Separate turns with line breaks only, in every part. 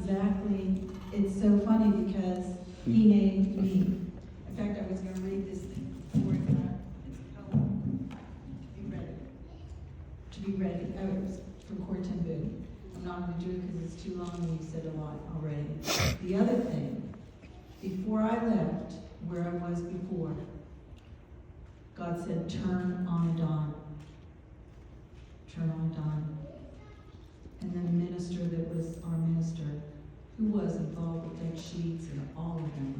exactly, it's so funny because he named me. In fact, I was going to read this thing for it, but it's a poem. To be ready. To be ready. Oh, it was from Corten Boone. I'm not going to do it because it's too long and you've said a lot already. The other thing, before I left where I was before, God said, turn on a dime. Turn on a dime. And then the minister that was our minister, who was involved with dead sheets and all of them,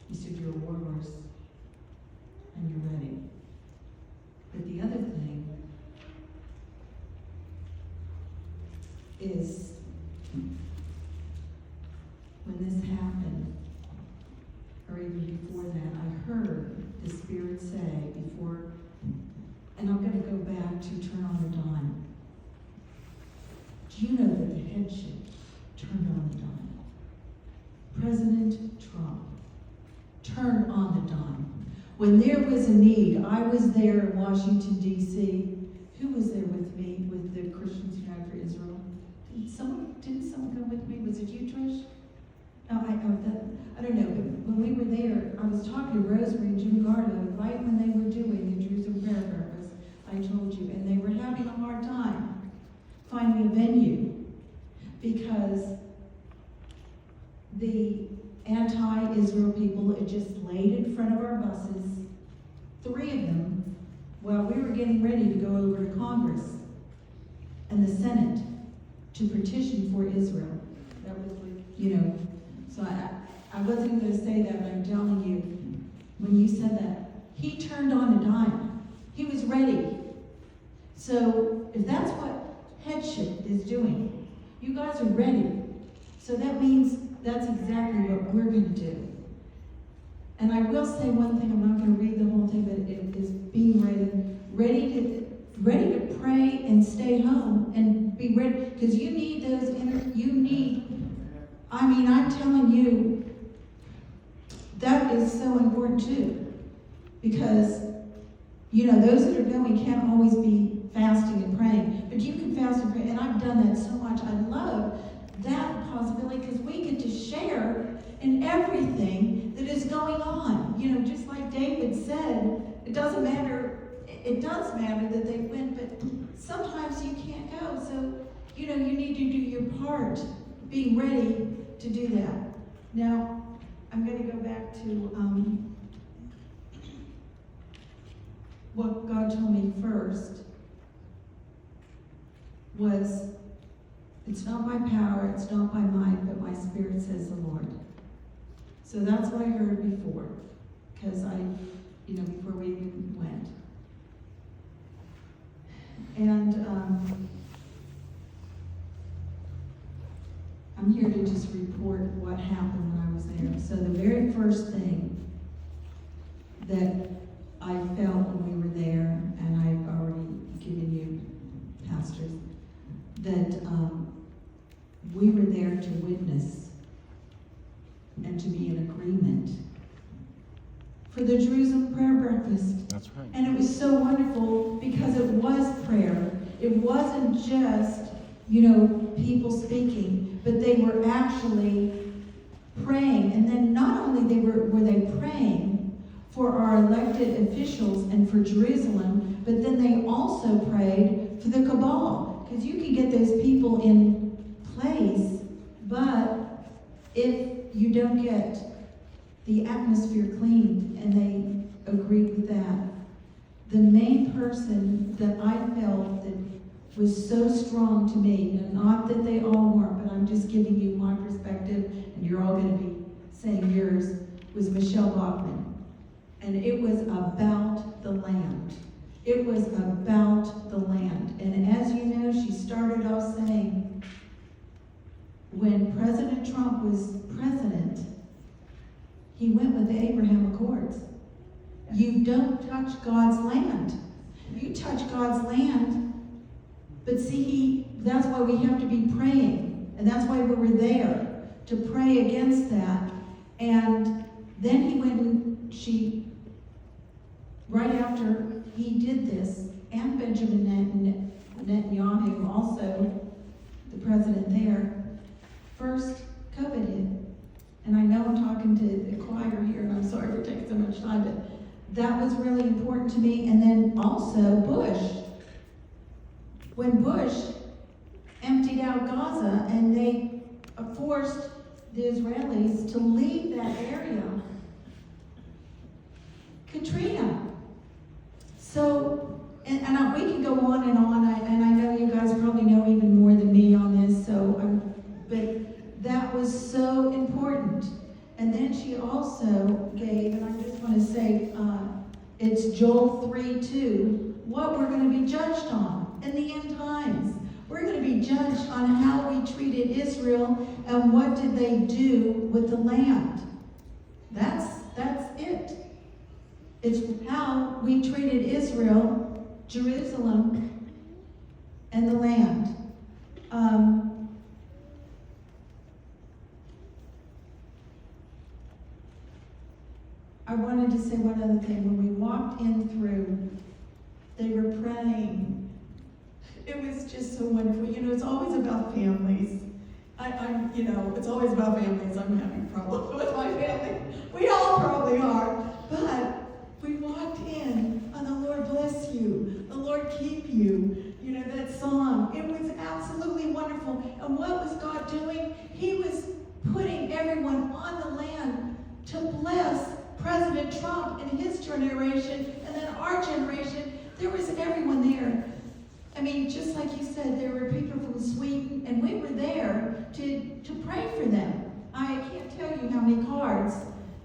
he said, you're a warhorse and you're ready. But the other thing is, when this happened, or even before that, I heard the Spirit say before, and I'm going to go back to turn on the dime. Do you know that the headship turned on the dime? President Trump turned on the dime. When there was a need, I was there in Washington, D.C. Who was there with me, with the Christians United for Israel? Didn't someone go with me? Was it you, Trish? No, I don't know, but when we were there, I was talking to Rosemary and Jim Gardo right when they were doing the Jerusalem prayer breakfast, I told you, and they were having a hard time finding a venue because the anti-Israel people had just laid in front of our buses, 3 of them, while we were getting ready to go over to Congress and the Senate to petition for Israel. That was, so I wasn't going to say that, but I'm telling you, when you said that, he turned on a dime. He was ready. So if that's what headship is doing, you guys are ready. So that means that's exactly what we're going to do. And I will say one thing, I'm not going to read the whole thing, but it is being ready to pray and stay home and be ready, because you need those I'm telling you, that is so important too. Because, those that are going can't always be fasting and praying. But you can fast and pray, and I've done that so much. I love that possibility because we get to share in everything that is going on. Just like David said, it doesn't matter. It does matter that they win, but sometimes you can't go. So, you need to do your part, being ready to do that. Now, I'm going to go back to what God told me first was, it's not by power, it's not by might, but my Spirit, says the Lord. So that's what I heard before, because before we even went. And I'm here to just report what happened when I was there. So the very first thing that I felt when we were there, and I've already given you, pastors, that we were there to witness and to be in agreement for the Jerusalem prayer breakfast.
That's right.
And it was so wonderful because it was prayer. It wasn't just, people speaking, but they were actually praying. And then not only were they praying for our elected officials and for Jerusalem, but then they also prayed for the cabal. Because you can get those people in place, but if you don't get the atmosphere cleaned, and they agreed with that, the main person that I felt that was so strong to me, and not that they all weren't, but I'm just giving you my perspective, and you're all going to be saying yours, was Michelle Bachman. And it was about the land. It was about the land. And as you know, she started off saying, when President Trump was president, he went with the Abraham Accords. You don't touch God's land. You touch God's land. But see, that's why we have to be praying. And that's why we were there, to pray against that. And then he went and right after he did this, and Benjamin Netanyahu, also the president there, first COVID hit. And I know I'm talking to the choir here, and I'm sorry for taking so much time, but that was really important to me. And then also Bush. When Bush emptied out Gaza and they forced the Israelis to leave that area, Katrina. So, we can go on, and I know you guys probably know even more than me on this, but that was so important. And then she also gave, and I just want to say, it's Joel 3:2, what we're going to be judged on in the end times. We're going to be judged on how we treated Israel and what did they do with the land. That's it. It's how we treated Israel, Jerusalem, and the land. I wanted to say one other thing. When we walked in through, they were praying. It was just so wonderful. You know, it's always about families. It's always about families. I'm having a problem with my family. We all probably are. But we walked in, and the Lord bless you. The Lord keep you. You know, that song. It was absolutely wonderful. And what was God doing? He was putting everyone on the land to bless President Trump and his generation, and then our generation. There was everyone there. I mean, just like you said, there were people from Sweden, and we were there to pray for them. I can't tell you how many cards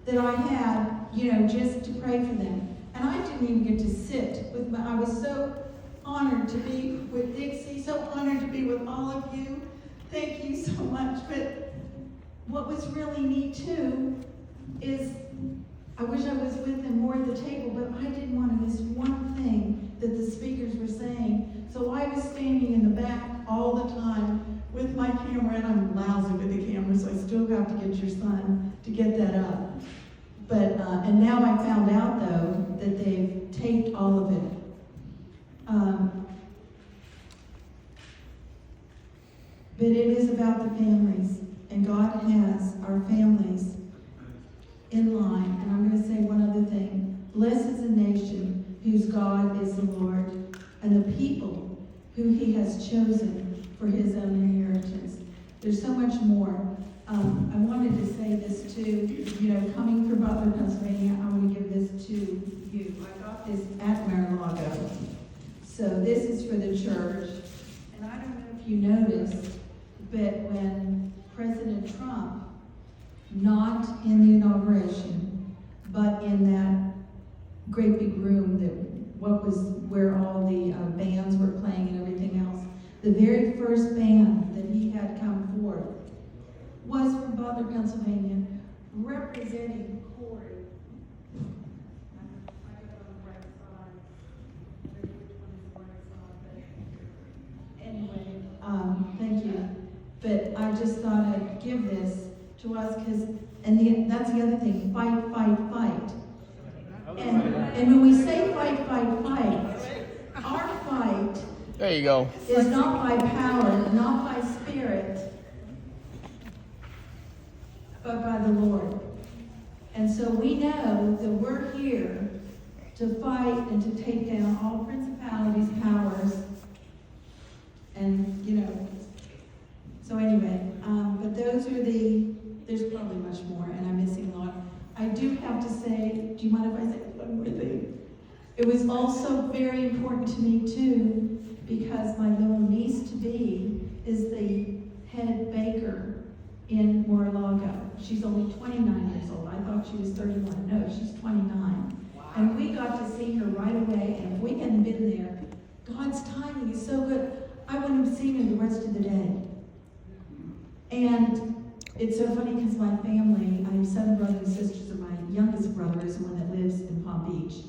that I had, just to pray for them. And I didn't even get to sit with I was so honored to be with Dixie, so honored to be with all of you. Thank you so much. But what was really neat too is I wish I was with them more at the table, but I didn't want to miss one thing that the speakers were saying. So I was standing in the back all the time with my camera, and I'm lousy with the camera, so I still have to get your son to get that up. But, and now I found out, though, that they've taped all of it. But it is about the families, and God has our families in line. And I'm going to say one other thing. Blessed is the nation whose God is the Lord, and the people who he has chosen for his own inheritance. There's so much more. I wanted to say this too. Coming from Butler, Pennsylvania, I want to give this to you. I got this at Mar-A-Lago. So this is for the church. And I don't know if you noticed, but when President Trump, not in the inauguration, but in that great big room where all the bands were playing and everything else, the very first band that he had come forth was from Butler, Pennsylvania, representing Corey. I got it on the right side. I don't know which one is the right side, but anyway, thank you. But I just thought I'd give this to us that's the other thing, fight, fight, fight. And when we say fight, fight, fight, our fight
there you go.
Is not by power, not by spirit, but by the Lord. And so we know that we're here to fight and to take down all principalities, powers, and so anyway, but those are there's probably much more, and I'm missing a lot. I do have to say, do you mind if I say one more thing? It was also very important to me too, because my little niece-to-be is the head baker in Mar-A-Lago. She's only 29 years old. I thought she was 31. No, she's 29. Wow. And we got to see her right away, and if we hadn't been there, God's timing is so good. I wouldn't have seen her the rest of the day. And it's so funny because my family, I have 7 brothers and sisters, and my youngest brother is the one that lives in Palm Beach.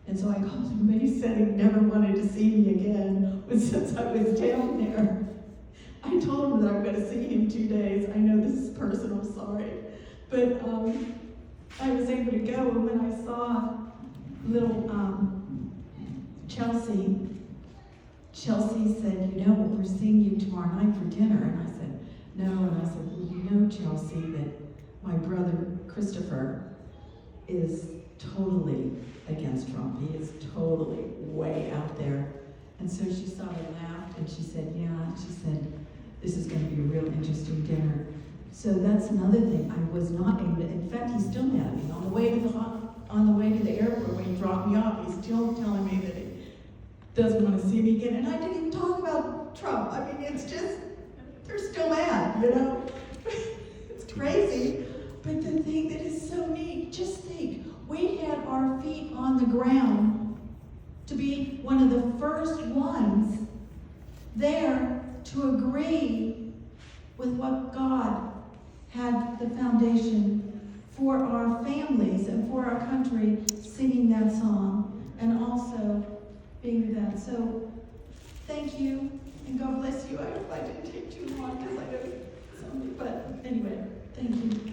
And so I called him, and he said he never wanted to see me again since I was down there. I told him that I'm going to see him 2 days. I know this is personal, sorry. But I was able to go, and when I saw little Chelsea Chelsea said, you know, we're seeing you tomorrow night for dinner. And I said, no. And I said, well, you know, Chelsea, that my brother Christopher is totally against Trump. He is totally way out there. And so she saw me laughed and she said, yeah. She said, this is going to be a real interesting dinner. So that's another thing. I was not able to, in fact, he's still mad at me. On the way to the airport, when he dropped me off, he's still telling me that he doesn't want to see me again. And I didn't even talk about Trump. I mean, it's just, they're still mad, you know? It's crazy. But the thing that is so neat, just think, we had our feet on the ground to be one of the first ones there to agree with what God had the foundation for our families and for our country, singing that song and also being with that. So thank you and God bless you. I hope I didn't take too long because I know something, but anyway, thank you.